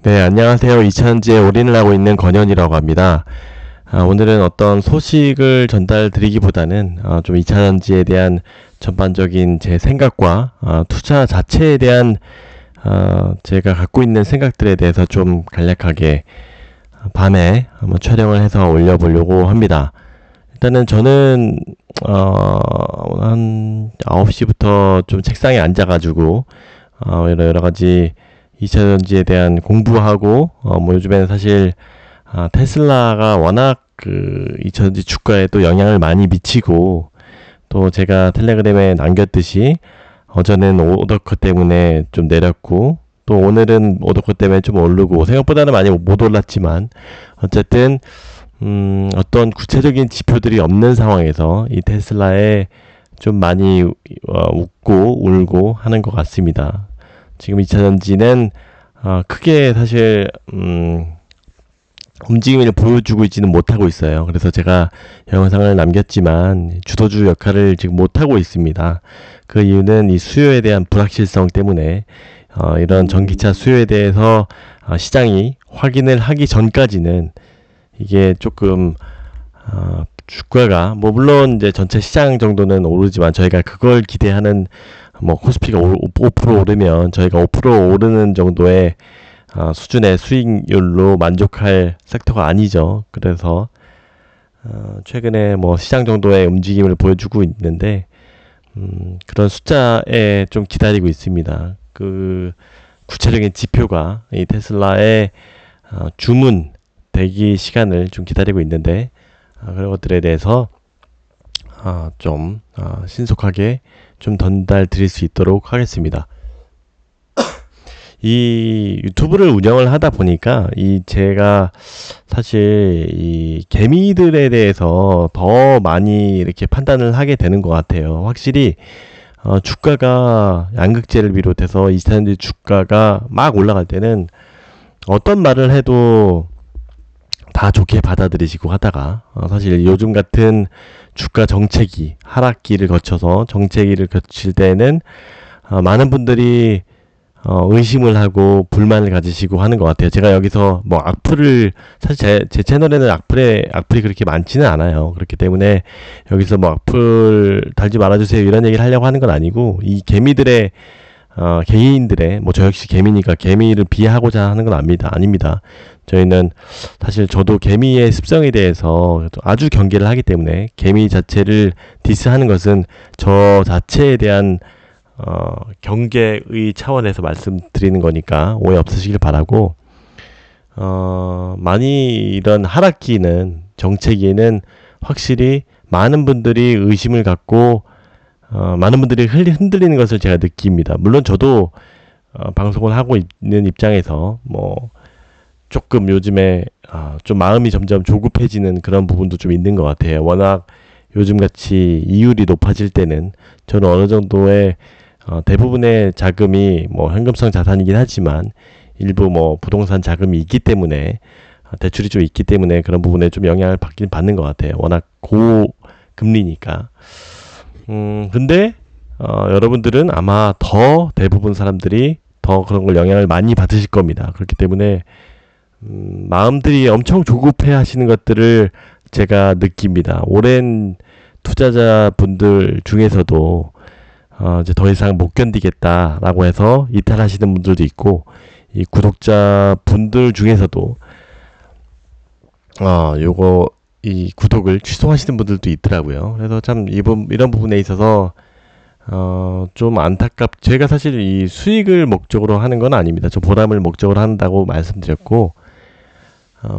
네, 안녕하세요. 이차전지에 올인을 하고 있는 권현이라고 합니다. 오늘은 어떤 소식을 전달드리기보다는 좀 이차전지에 대한 전반적인 제 생각과 투자 자체에 대한 제가 갖고 있는 생각들에 대해서 좀 간략하게 밤에 한번 촬영을 해서 올려보려고 합니다. 일단은 저는 한 9시부터 좀 책상에 앉아가지고 여러 가지 2차전지에 대한 공부하고 뭐 요즘에는 사실 테슬라가 워낙 그 2차전지 주가에 또 영향을 많이 미치고, 또 제가 텔레그램에 남겼듯이 어제는 오더컷 때문에 좀 내렸고, 또 오늘은 오더컷 때문에 좀 오르고, 생각보다는 많이 못 올랐지만 어쨌든 어떤 구체적인 지표들이 없는 상황에서 이 테슬라에 좀 많이 웃고 울고 하는 것 같습니다. 지금 2차전지는 크게 사실 움직임을 보여주고 있지는 못하고 있어요. 그래서 제가 영상을 남겼지만 주도주 역할을 지금 못하고 있습니다. 그 이유는 이 수요에 대한 불확실성 때문에 이런 전기차 수요에 대해서 시장이 확인을 하기 전까지는 이게 조금 주가가 뭐 물론 이제 전체 시장 정도는 오르지만 저희가 그걸 기대하는, 뭐 코스피가 5% 오르면 저희가 5% 오르는 정도의 수준의 수익률로 만족할 섹터가 아니죠. 그래서 최근에 뭐 시장 정도의 움직임을 보여주고 있는데 그런 숫자에 좀 기다리고 있습니다. 그 구체적인 지표가 이 테슬라의 주문 대기 시간을 좀 기다리고 있는데, 그런 것들에 대해서 좀 신속하게 좀 전달 드릴 수 있도록 하겠습니다. 이 유튜브를 운영을 하다 보니까 이 제가 사실 이 개미들에 대해서 더 많이 이렇게 판단을 하게 되는 것 같아요. 확실히 주가가 양극재를 비롯해서 이스타일드 주가가 막 올라갈 때는 어떤 말을 해도 다 좋게 받아들이시고 하다가 사실 요즘 같은 주가 정체기, 하락기를 거쳐서 정체기를 거칠 때는 많은 분들이 의심을 하고 불만을 가지시고 하는 것 같아요. 제가 여기서 뭐 악플을, 사실 제 채널에는 악플이 그렇게 많지는 않아요. 그렇기 때문에 여기서 뭐 악플 달지 말아주세요 이런 얘기를 하려고 하는 건 아니고, 이 개미들의 개인들의, 뭐 저 역시 개미니까 개미를 비하하고자 하는 건 아닙니다. 저희는 사실 저도 개미의 습성에 대해서 아주 경계를 하기 때문에 개미 자체를 디스하는 것은 저 자체에 대한 경계의 차원에서 말씀드리는 거니까 오해 없으시길 바라고, 많이 이런 하락기는, 정체기에는 확실히 많은 분들이 의심을 갖고 많은 분들이 흔들리는 것을 제가 느낍니다. 물론 저도 방송을 하고 있는 입장에서 뭐 조금 요즘에 좀 마음이 점점 조급해지는 그런 부분도 좀 있는 것 같아요. 워낙 요즘같이 이율이 높아질 때는 저는 어느 정도의 대부분의 자금이 뭐 현금성 자산이긴 하지만 일부 뭐 부동산 자금이 있기 때문에, 대출이 좀 있기 때문에 그런 부분에 좀 영향을 받는 것 같아요. 워낙 고금리니까. 근데 여러분들은 아마 더 대부분 사람들이 더 그런 걸 영향을 많이 받으실 겁니다. 그렇기 때문에 마음들이 엄청 조급해 하시는 것들을 제가 느낍니다. 오랜 투자자분들 중에서도 이제 더 이상 못 견디겠다라고 해서 이탈하시는 분들도 있고, 이 구독자분들 중에서도 요거 이 구독을 취소하시는 분들도 있더라고요. 그래서 참 이런 부분에 있어서 좀 제가 사실 이 수익을 목적으로 하는 건 아닙니다. 저 보람을 목적으로 한다고 말씀드렸고,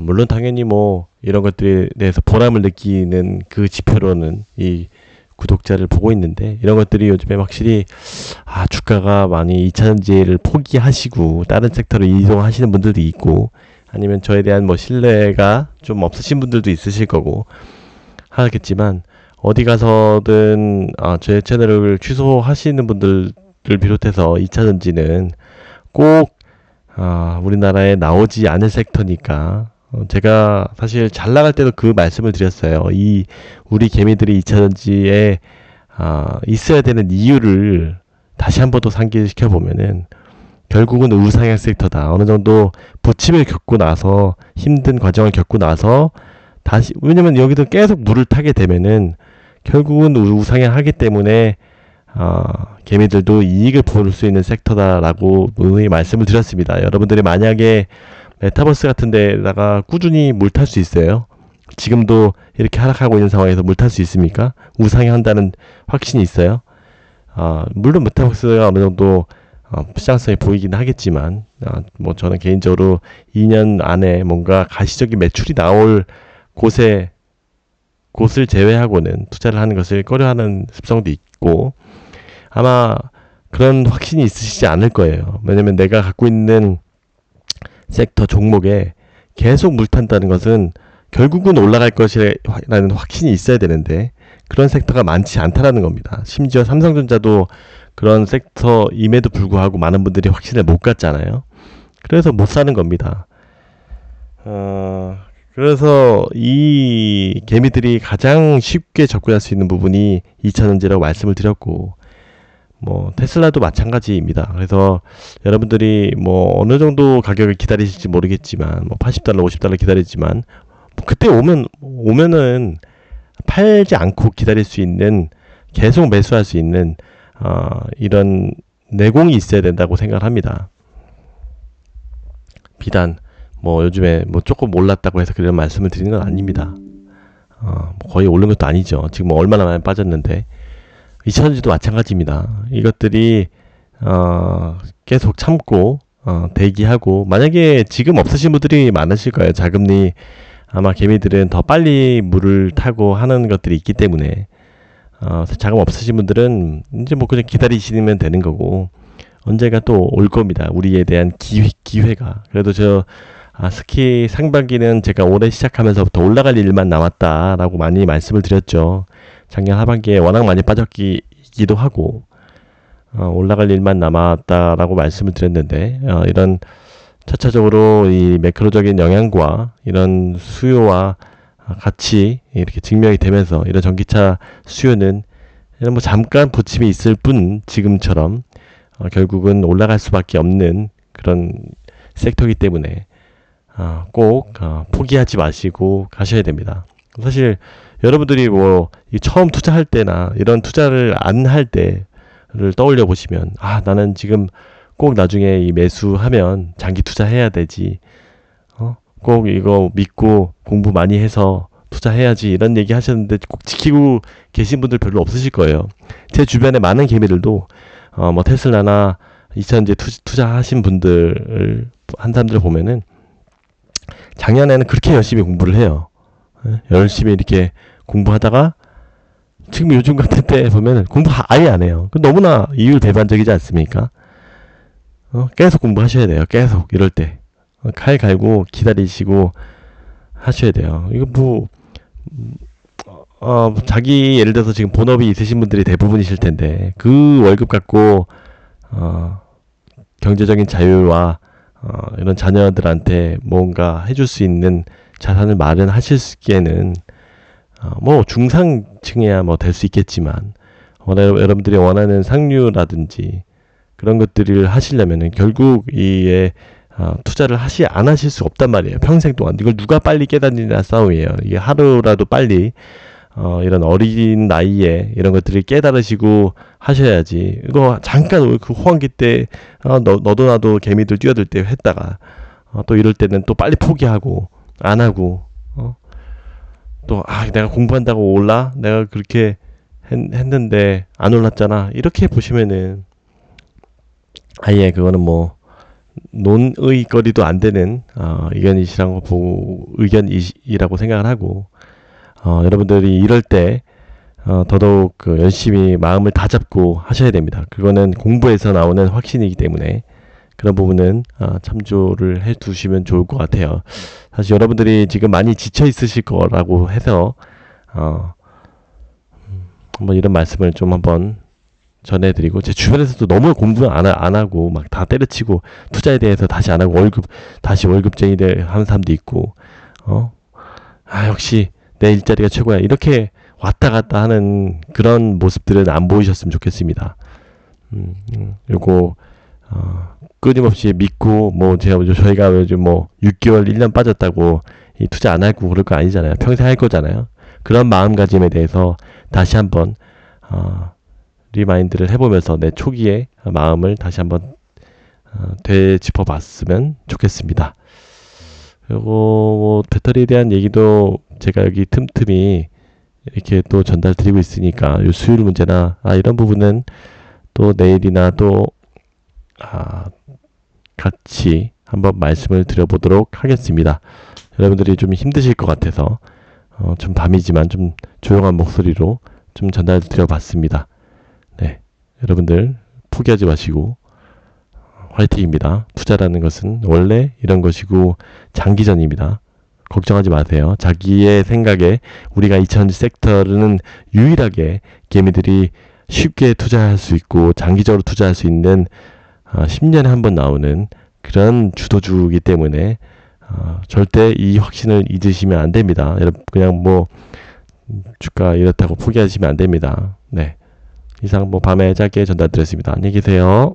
물론 당연히 뭐 이런 것들에 대해서 보람을 느끼는 그 지표로는 이 구독자를 보고 있는데, 이런 것들이 요즘에 확실히 주가가 많이 2차전지를 포기하시고 다른 섹터로 이동하시는 분들도 있고, 아니면 저에 대한 뭐 신뢰가 좀 없으신 분들도 있으실 거고 하겠지만, 어디 가서든 제 채널을 취소하시는 분들을 비롯해서 2차전지는 꼭 우리나라에 나오지 않을 섹터니까, 제가 사실 잘 나갈 때도 그 말씀을 드렸어요. 우리 개미들이 2차전지에 있어야 되는 이유를 다시 한 번 더 상기시켜 보면은, 결국은 우상향 섹터다. 어느 정도 부침을 겪고 나서 힘든 과정을 겪고 나서 다시 왜냐면 여기서 계속 물을 타게 되면은 결국은 우상향하기 때문에 개미들도 이익을 볼 수 있는 섹터다라고 분명히 말씀을 드렸습니다. 여러분들이 만약에 메타버스 같은 데다가 꾸준히 물 탈 수 있어요? 지금도 이렇게 하락하고 있는 상황에서 물 탈 수 있습니까? 우상향한다는 확신이 있어요? 물론 메타버스가 어느 정도 시장성이 보이긴 하겠지만 뭐 저는 개인적으로 2년 안에 뭔가 가시적인 매출이 나올 곳을 제외하고는 투자를 하는 것을 꺼려하는 습성도 있고 아마 그런 확신이 있으시지 않을 거예요. 왜냐면 내가 갖고 있는 섹터 종목에 계속 물 탄다는 것은 결국은 올라갈 것이라는 확신이 있어야 되는데 그런 섹터가 많지 않다라는 겁니다. 심지어 삼성전자도 그런 섹터임에도 불구하고 많은 분들이 확신을 못 갖잖아요. 그래서 못 사는 겁니다. 그래서 이 개미들이 가장 쉽게 접근할 수 있는 부분이 2차전지라고 말씀을 드렸고 뭐 테슬라도 마찬가지입니다. 그래서 여러분들이 뭐 어느 정도 가격을 기다리실지 모르겠지만 뭐 $80, $50 기다리지만 뭐 그때 오면은 팔지 않고 기다릴 수 있는 계속 매수할 수 있는 이런 내공이 있어야 된다고 생각을 합니다. 비단 뭐 요즘에 뭐 조금 올랐다고 해서 그런 말씀을 드리는 건 아닙니다. 뭐 거의 오른 것도 아니죠. 지금 뭐 얼마나 많이 빠졌는데 2차전지도 마찬가지입니다. 이것들이 계속 참고 대기하고 만약에 지금 없으신 분들이 많으실 거예요. 자금리 아마 개미들은 더 빨리 물을 타고 하는 것들이 있기 때문에 자금 없으신 분들은 이제 뭐 그냥 기다리시면 되는 거고 언젠가 또 올 겁니다. 우리에 대한 기회가. 그래도 스키 상반기는 제가 올해 시작하면서부터 올라갈 일만 남았다라고 많이 말씀을 드렸죠. 작년 하반기에 워낙 많이 빠졌기도 하고 올라갈 일만 남았다라고 말씀을 드렸는데 이런 차차적으로 이 매크로적인 영향과 이런 수요와 같이 이렇게 증명이 되면서 이런 전기차 수요는 뭐 잠깐 부침이 있을 뿐 지금처럼 결국은 올라갈 수밖에 없는 그런 섹터이기 때문에 꼭 포기하지 마시고 가셔야 됩니다. 사실 여러분들이 뭐 처음 투자할 때나 이런 투자를 안 할 때를 떠올려 보시면 나는 지금 꼭 나중에 이 매수하면 장기 투자해야 되지. 꼭 이거 믿고 공부 많이 해서 투자해야지 이런 얘기 하셨는데 꼭 지키고 계신 분들 별로 없으실 거예요. 제 주변에 많은 개미들도 뭐 테슬라나 2차전지 투자하신 분들 한 사람들 보면은 작년에는 그렇게 열심히 공부를 해요. 열심히 이렇게 공부하다가 지금 요즘 같은 때 보면은 공부 아예 안 해요. 너무나 이율배반적이지 않습니까? 계속 공부하셔야 돼요. 계속 이럴 때 칼 갈고 기다리시고 하셔야 돼요. 이거 뭐 자기 예를 들어서 지금 본업이 있으신 분들이 대부분이실 텐데 그 월급 갖고 경제적인 자유와 이런 자녀들한테 뭔가 해줄 수 있는 자산을 마련하시기에는 뭐 중상층이야 뭐 될 수 있겠지만 여러분들이 원하는 상류라든지 그런 것들을 하시려면은 결국 이에 투자를 안 하실 수 없단 말이에요. 평생 동안. 이걸 누가 빨리 깨닫느냐 싸움이에요. 이게 하루라도 빨리 이런 어린 나이에 이런 것들을 깨달으시고 하셔야지. 이거 잠깐 그 호황기 때 너도 나도 개미들 뛰어들 때 했다가 또 이럴 때는 또 빨리 포기하고 안 하고 또 내가 공부한다고 올라? 내가 그렇게 했는데 안 올랐잖아. 이렇게 보시면은 아예 그거는 뭐 논의거리도 안 되는 의견이라고 생각을 하고 여러분들이 이럴 때 더더욱 열심히 마음을 다잡고 하셔야 됩니다. 그거는 공부에서 나오는 확신이기 때문에 그런 부분은 참조를 해 두시면 좋을 것 같아요. 사실 여러분들이 지금 많이 지쳐 있으실 거라고 해서 한번 이런 말씀을 좀 한번 전해드리고 제 주변에서도 너무 공부 안 하고 막 다 때려치고 투자에 대해서 다시 안 하고 다시 월급쟁이들 하는 사람도 있고 역시 내 일자리가 최고야 이렇게 왔다 갔다 하는 그런 모습들은 안 보이셨으면 좋겠습니다. 요거 끊임없이 믿고 뭐 저희가 요즘 뭐 6개월, 1년 빠졌다고 이 투자 안 하고 그럴 거 아니잖아요. 평생 할 거잖아요. 그런 마음가짐에 대해서 다시 한번 리마인드를 해보면서 내 초기의 마음을 다시 한번 되짚어 봤으면 좋겠습니다. 그리고 뭐 배터리에 대한 얘기도 제가 여기 틈틈이 이렇게 또 전달 드리고 있으니까 요 수율 문제나 이런 부분은 또 내일이나 또 같이 한번 말씀을 드려보도록 하겠습니다. 여러분들이 좀 힘드실 것 같아서 좀 밤이지만 좀 조용한 목소리로 좀 전달 드려봤습니다. 네, 여러분들 포기하지 마시고 화이팅입니다. 투자라는 것은 원래 이런 것이고 장기전입니다. 걱정하지 마세요. 자기의 생각에 우리가 2000 섹터는 유일하게 개미들이 쉽게 투자할 수 있고 장기적으로 투자할 수 있는 10년에 한 번 나오는 그런 주도주이기 때문에 절대 이 확신을 잊으시면 안 됩니다. 여러분 그냥 뭐 주가 이렇다고 포기하시면 안 됩니다. 네, 이상 뭐 밤에 짧게 전달드렸습니다. 안녕히 계세요.